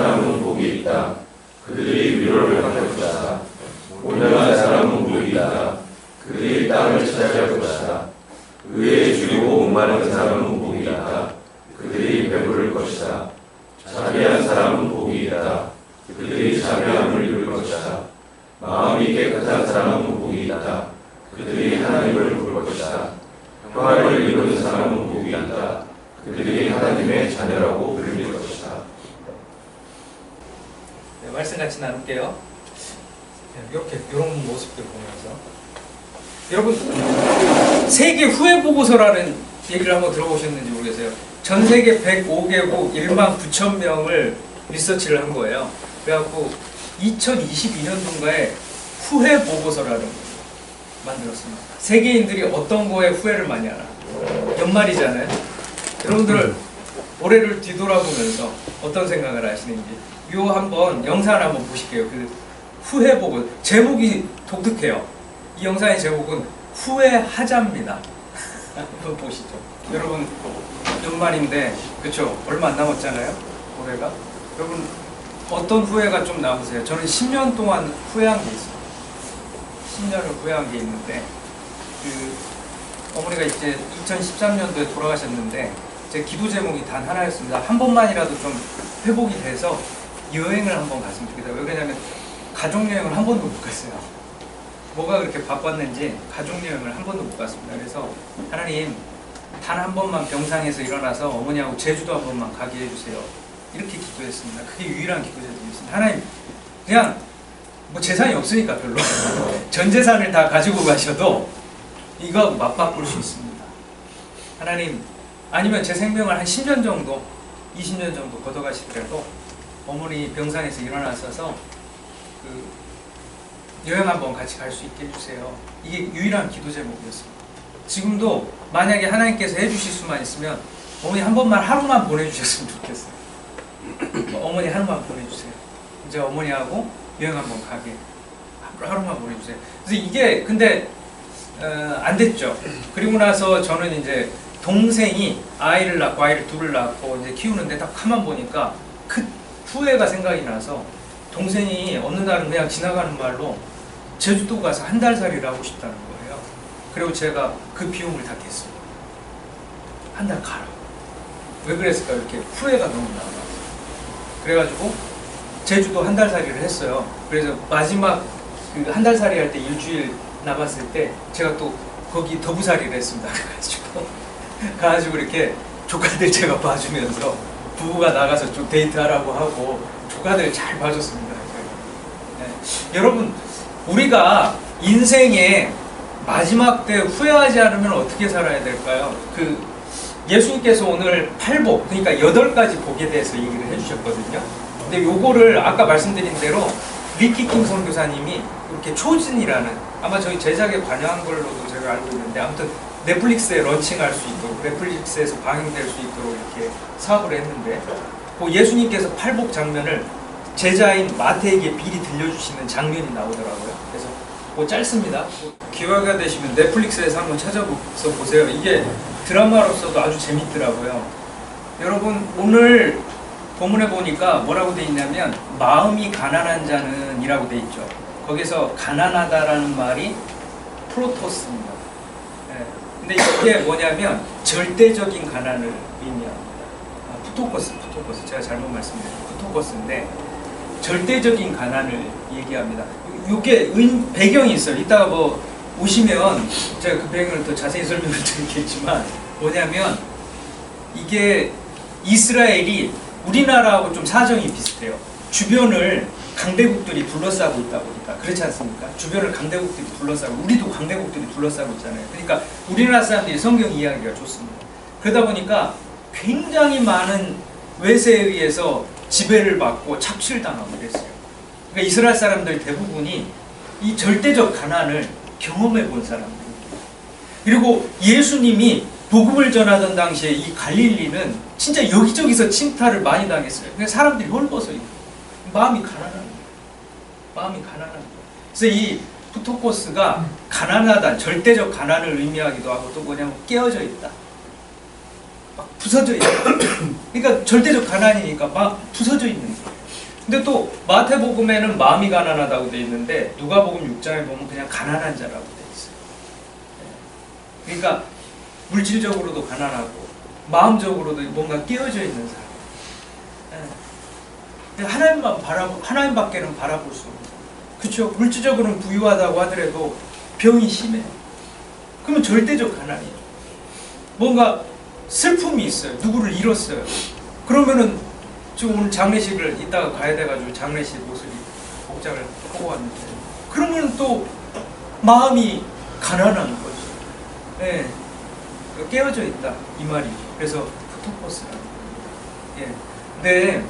사람은 복이 있다. 그들이 위로를 받을 것이다. 온전한 사람은 복이 있다. 그들이 땅을 차지할 것이다. 의에 줄이고 목마른 사람은 복이 있다. 그들이 배부를 것이다. 자비한 사람은 복이 있다. 그들이 자비함을 이룰 것이다. 마음이 깨끗한 사람은 복이 있다. 그들이 하나님을 부를 것이다. 평화를 이루는 사람은 복이 있다. 그들이 하나님의 자녀라고 불릴 것이다. 네, 말씀 같이 나눌게요. 이런 모습들 보면서 여러분, 세계 후회 보고서라는 얘기를 한번 들어보셨는지 모르겠어요. 전 세계 105개국 1만 9천 명을 리서치를 한 거예요. 그래갖고 2022년도인가에 후회 보고서라는 걸 만들었습니다. 세계인들이 어떤 거에 후회를 많이 하나. 연말이잖아요. 여러분들 올해를 뒤돌아보면서 어떤 생각을 하시는지 요 한번 영상을 한번 보실게요. 그 후회 보고 제목이 독특해요. 이 영상의 제목은 후회하자입니다. 한번 보시죠. 여러분 연말인데 그쵸? 얼마 안 남았잖아요. 올해가. 여러분 어떤 후회가 좀 남으세요? 저는 10년 동안 후회한 게 있어요. 10년을 후회한 게 있는데 그 어머니가 이제 2013년도에 돌아가셨는데 제 기도 제목이 단 하나였습니다. 한 번만이라도 좀 회복이 돼서 여행을 한번 갔으면 좋겠다. 왜 그러냐면 가족여행을 한 번도 못 갔어요. 뭐가 그렇게 바빴는지 가족여행을 한 번도 못 갔습니다. 그래서 하나님 단 한 번만 병상에서 일어나서 어머니하고 제주도 한 번만 가게 해주세요. 이렇게 기도했습니다. 그게 유일한 기도 제목이었습니다. 하나님 그냥 뭐 재산이 없으니까 별로 전 재산을 다 가지고 가셔도 이거 맞바꿀 수 있습니다. 하나님 아니면 제 생명을 한 10년 정도 20년 정도 걷어가시더라도 어머니 병상에서 일어나셔서 그 여행 한번 같이 갈 수 있게 해주세요. 이게 유일한 기도 제목이었습니다. 지금도 만약에 하나님께서 해주실 수만 있으면 어머니 한 번만 하루만 보내주셨으면 좋겠어요. 어머니 하루만 보내주세요. 이제 어머니하고 여행 한번 가게 하루만 보내주세요. 그래서 이게 근데 안 됐죠. 그리고 나서 저는 이제 동생이 아이를 낳고 아이를 둘을 낳고 이제 키우는데 딱 가만 보니까 그 후회가 생각이 나서 동생이 어느 날은 그냥 지나가는 말로 제주도 가서 한 달 살이를 하고 싶다는 거예요. 그리고 제가 그 비용을 다 냈습니다. 한 달 가라. 왜 그랬을까? 이렇게 후회가 너무 나와서. 그래가지고 제주도 한 달 살이를 했어요. 그래서 마지막 그 한 달 살이 할 때 일주일 남았을 때 제가 또 거기 더부살이를 했습니다. 가가지고 이렇게 조카들 제가 봐주면서 부부가 나가서 좀 데이트하라고 하고 조카들 잘 봐줬습니다. 네. 여러분 우리가 인생의 마지막 때 후회하지 않으면 어떻게 살아야 될까요? 그 예수님께서 오늘 8복 그러니까 8가지 복에 대해서 얘기를 해주셨거든요. 근데 요거를 아까 말씀드린 대로 리키 킹 선교사님이 이렇게 초진이라는 아마 저희 제작에 관여한 걸로도 제가 알고 있는데 아무튼 넷플릭스에 런칭할 수 있도록 넷플릭스에서 방영될 수 있도록 이렇게 사업을 했는데 그 예수님께서 팔복 장면을 제자인 마태에게 미리 들려주시는 장면이 나오더라고요. 그래서 뭐 짧습니다. 기회가 되시면 넷플릭스에서 한번 찾아서 보세요. 이게 드라마로서도 아주 재밌더라고요. 여러분 오늘 본문에 보니까 뭐라고 돼 있냐면 마음이 가난한 자는 이라고 돼 있죠. 거기서 가난하다라는 말이 프로토스입니다. 네. 근데 이게 뭐냐면 절대적인 가난을 의미합니다. 푸토코스 제가 잘못 말씀드렸어요. 푸토코스인데 절대적인 가난을 얘기합니다. 이게 배경이 있어요. 이따가 뭐 오시면 제가 그 배경을 더 자세히 설명을 드리겠지만 뭐냐면 이게 이스라엘이 우리나라하고 좀 사정이 비슷해요. 주변을 강대국들이 둘러싸고 있다 보니까 그렇지 않습니까? 주변을 강대국들이 둘러싸고 우리도 강대국들이 둘러싸고 있잖아요. 그러니까 우리나라 사람들이 성경 이야기가 좋습니다. 그러다 보니까 굉장히 많은 외세에 의해서 지배를 받고 착취당하고 그랬어요. 그러니까 이스라엘 사람들 대부분이 이 절대적 가난을 경험해 본 사람들입니다. 그리고 예수님이 복음을 전하던 당시에 이 갈릴리는 진짜 여기저기서 침탈을 많이 당했어요. 그러니까 사람들이 헐벗어요. 마음이 가난한 거예요. 마음이 가난한 거예요. 그래서 이 푸토코스가 가난하다, 절대적 가난을 의미하기도 하고 또 뭐냐면 깨어져 있다. 막 부서져 있다. 그러니까 절대적 가난이니까 막 부서져 있는 거예요. 근데 또 마태복음에는 마음이 가난하다고 돼 있는데 누가복음 6장에 보면 그냥 가난한 자라고 돼 있어요. 그러니까 물질적으로도 가난하고 마음적으로도 뭔가 끼어져 있는 사람. 하나님밖에는 바라볼 수 없는 사람. 그렇죠? 물질적으로는 부유하다고 하더라도 병이 심해요. 그러면 절대적 가난이에요. 뭔가 슬픔이 있어요. 누구를 잃었어요. 그러면은 지금 오늘 장례식을 이따가 가야 돼가지고 장례식 옷을 복장을 하고 왔는데 그러면 또 마음이 가난한 거죠. 예, 깨어져 있다 이 말이. 그래서 푸토코스라는 거예요. 예, 근데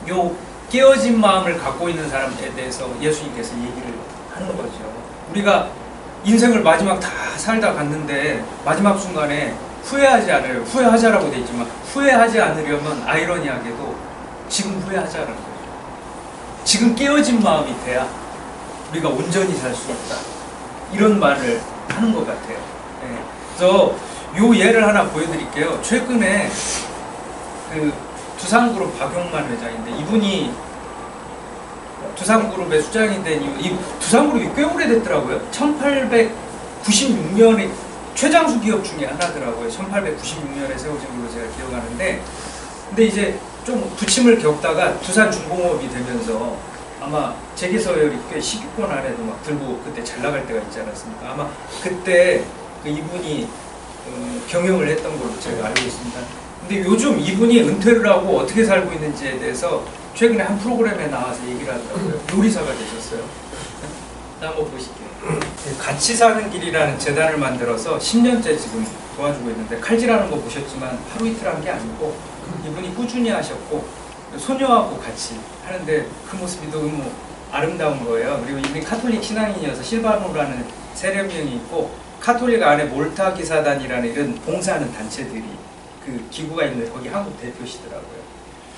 요 깨어진 마음을 갖고 있는 사람에 대해서 예수님께서 얘기를 하는 거죠. 우리가 인생을 마지막 다 살다 갔는데 마지막 순간에 후회하지 않아요. 후회하자라고 돼 있지만 후회하지 않으려면 아이러니하게도 지금 후회하자라는 거죠. 지금 깨어진 마음이 돼야 우리가 온전히 살 수 있다. 이런 말을 하는 것 같아요. 네. 그래서 요 예를 하나 보여드릴게요. 최근에 그 두산그룹 박용만 회장인데 이분이 두산그룹의 수장이 된 이후 이 두산그룹이 꽤 오래됐더라고요. 1896년에 최장수 기업 중에 하나더라고요. 1896년에 세워진 걸로 제가 기억하는데 근데 이제 좀 부침을 겪다가 두산중공업이 되면서 아마 재계서열이 꽤 10위권 안에도 막 들고 그때 잘 나갈 때가 있지 않았습니까? 아마 그때 그 이분이 경영을 했던 걸로 제가 알고 있습니다. 근데 요즘 이분이 은퇴를 하고 어떻게 살고 있는지에 대해서 최근에 한 프로그램에 나와서 얘기를 하더라고요. 요리사가 되셨어요. 한번 보실게요. 같이 사는 길이라는 재단을 만들어서 10년째 지금 도와주고 있는데 칼질하는 거 보셨지만 하루 이틀 한 게 아니고 이분이 꾸준히 하셨고 소녀하고 같이 하는데 그 모습이 너무 아름다운 거예요. 그리고 이분이 카톨릭 신앙인이어서 실바노라는 세례명이 있고 카톨릭 안에 몰타 기사단이라는 이런 봉사하는 단체들이 그 기구가 있는데 거기 한국 대표시더라고요.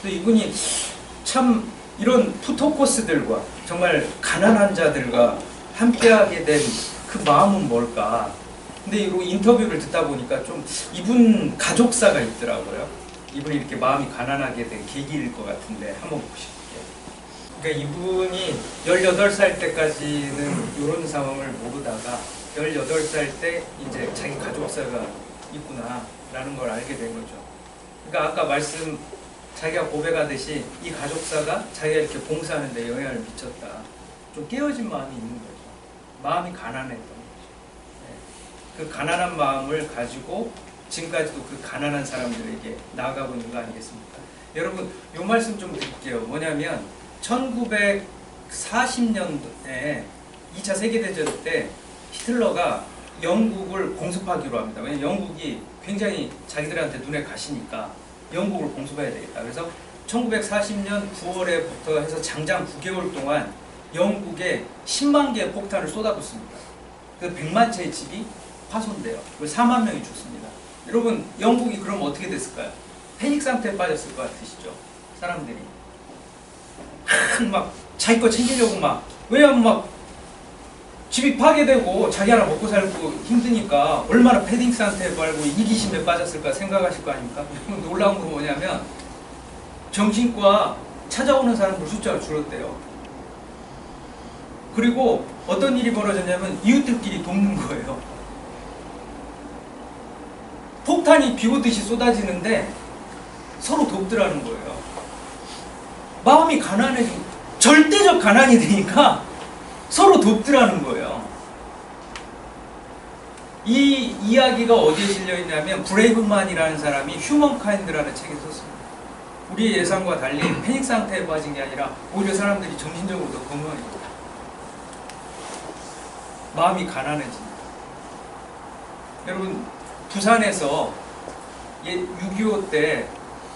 근데 이분이 참 이런 푸토코스들과 정말 가난한 자들과 함께하게 된 그 마음은 뭘까? 근데 이 인터뷰를 듣다 보니까 좀 이분 가족사가 있더라고요. 이분이 이렇게 마음이 가난하게 된 계기일 것 같은데 한번 보실게요. 그러니까 이분이 18살 때까지는 이런 상황을 모르다가 18살 때 이제 자기 가족사가 있구나라는 걸 알게 된 거죠. 그러니까 아까 자기가 고백하듯이 이 가족사가 자기가 이렇게 봉사하는 데 영향을 미쳤다. 좀 깨어진 마음이 있는 거죠. 마음이 가난했던 거죠. 네. 그 가난한 마음을 가지고 지금까지도 그 가난한 사람들에게 나아가고 있는 거 아니겠습니까? 여러분, 요 말씀 좀 드릴게요. 뭐냐면 1940년도에 2차 세계대전 때 히틀러가 영국을 공습하기로 합니다. 왜냐면 영국이 굉장히 자기들한테 눈에 가시니까 영국을 공습해야 되겠다. 그래서 1940년 9월에부터 해서 장장 9개월 동안 영국에 10만 개의 폭탄을 쏟아붓습니다. 그 100만 채의 집이 파손돼요. 4만 명이 죽습니다. 여러분, 영국이 그럼 어떻게 됐을까요? 패닉 상태에 빠졌을 것 같으시죠? 사람들이 막 자기 거 챙기려고 왜냐면 집이 파괴되고 자기 하나 먹고 살고 힘드니까 얼마나 패닉 상태에 빠지고 이기심에 빠졌을까 생각하실 거 아닙니까? 놀라운 건 뭐냐면 정신과 찾아오는 사람들 숫자가 줄었대요. 그리고 어떤 일이 벌어졌냐면 이웃들끼리 돕는 거예요. 폭탄이 비오듯이 쏟아지는데 서로 돕더라는 거예요. 마음이 가난해지고 절대적 가난이 되니까 서로 돕더라는 거예요. 이 이야기가 어디에 실려있냐면 브레이브만이라는 사람이 휴먼카인드라는 책에 썼습니다. 우리의 예상과 달리 패닉 상태에 빠진 게 아니라 오히려 사람들이 정신적으로 더 건강해집니다. 마음이 가난해집니다. 여러분, 부산에서 6.25 때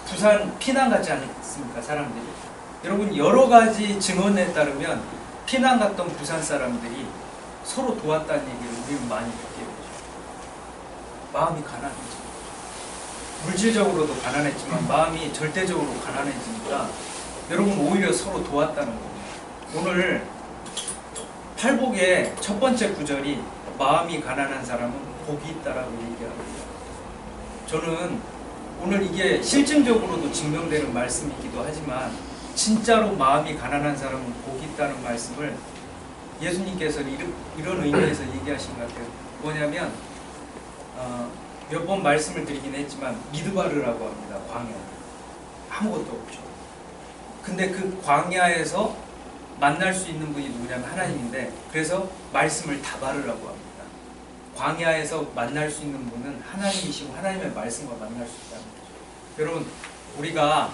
부산 피난 가지 않았습니까? 사람들이. 여러분, 여러 가지 증언에 따르면 피난 갔던 부산 사람들이 서로 도왔다는 얘기를 우리는 많이 듣게 되죠. 마음이 가난해집니다. 물질적으로도 가난했지만 마음이 절대적으로 가난해지니까 여러분 오히려 서로 도왔다는 겁니다. 오늘 팔복의 첫 번째 구절이 마음이 가난한 사람은 복이 있다라고 얘기합니다. 저는 오늘 이게 실증적으로도 증명되는 말씀이기도 하지만 진짜로 마음이 가난한 사람은 복이 있다는 말씀을 예수님께서 이런 의미에서 얘기하신 것 같아요. 뭐냐면 몇 번 말씀을 드리긴 했지만 미드바르라고 합니다. 광야. 아무것도 없죠. 근데 그 광야에서 만날 수 있는 분이 누구냐면 하나님인데, 그래서 말씀을 다바르라고 합니다. 광야에서 만날 수 있는 분은 하나님이시고 하나님의 말씀과 만날 수 있다는 거죠. 여러분, 우리가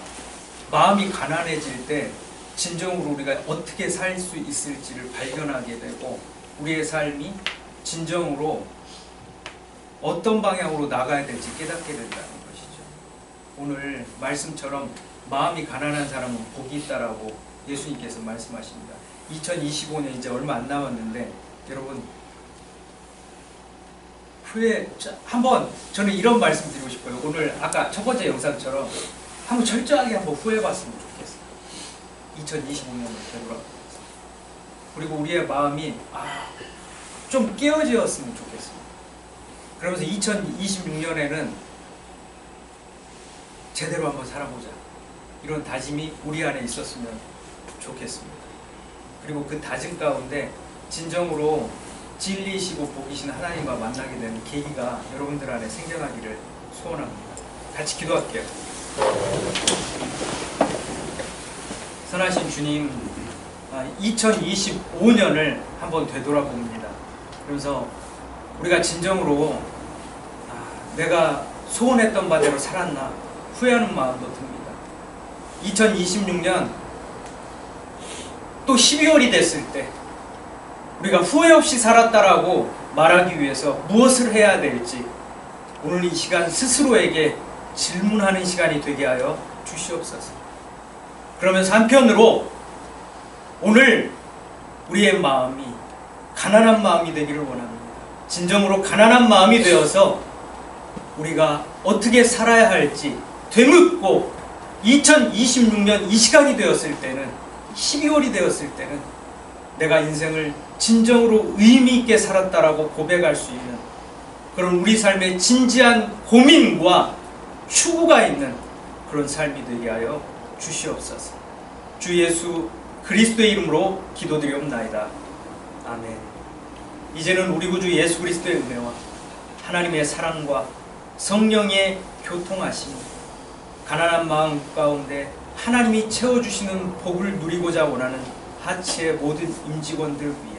마음이 가난해질 때 진정으로 우리가 어떻게 살 수 있을지를 발견하게 되고, 우리의 삶이 진정으로 어떤 방향으로 나가야 될지 깨닫게 된다는 것이죠. 오늘 말씀처럼 마음이 가난한 사람은 복이 있다라고 예수님께서 말씀하십니다. 2025년 이제 얼마 안 남았는데, 여러분 한번 저는 이런 말씀 드리고 싶어요. 오늘 아까 첫 번째 영상처럼 한번 철저하게 한번 후회해봤으면 좋겠어요. 2025년을 되돌아보면서. 그리고 우리의 마음이 좀 깨어지었으면 좋겠습니다. 그러면서 2026년에는 제대로 한번 살아보자, 이런 다짐이 우리 안에 있었으면 좋겠습니다. 그리고 그 다짐 가운데 진정으로 진리이시고 복이신 하나님과 만나게 되는 계기가 여러분들 안에 생겨나기를 소원합니다. 같이 기도할게요. 선하신 주님, 2025년을 한번 되돌아봅니다. 그러면서 우리가 진정으로 내가 소원했던 바대로 살았나 후회하는 마음도 듭니다. 2026년 또 12월이 됐을 때 우리가 후회 없이 살았다라고 말하기 위해서 무엇을 해야 될지 오늘 이 시간 스스로에게 질문하는 시간이 되게 하여 주시옵소서. 그러면서 한편으로 오늘 우리의 마음이 가난한 마음이 되기를 원합니다. 진정으로 가난한 마음이 되어서 우리가 어떻게 살아야 할지 되묻고, 2026년 이 시간이 되었을 때는, 12월이 되었을 때는 내가 인생을 진정으로 의미 있게 살았다라고 고백할 수 있는 그런 우리 삶의 진지한 고민과 추구가 있는 그런 삶이 되게 하여 주시옵소서. 주 예수 그리스도의 이름으로 기도드리옵나이다. 아멘. 이제는 우리 구주 예수 그리스도의 은혜와 하나님의 사랑과 성령의 교통하심, 가난한 마음 가운데 하나님이 채워주시는 복을 누리고자 원하는 하치의 모든 임직원들 위해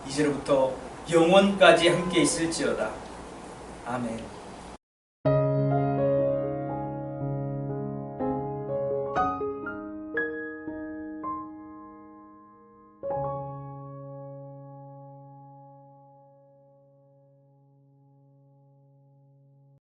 이제로부터 영원까지 함께 있을지어다. 아멘.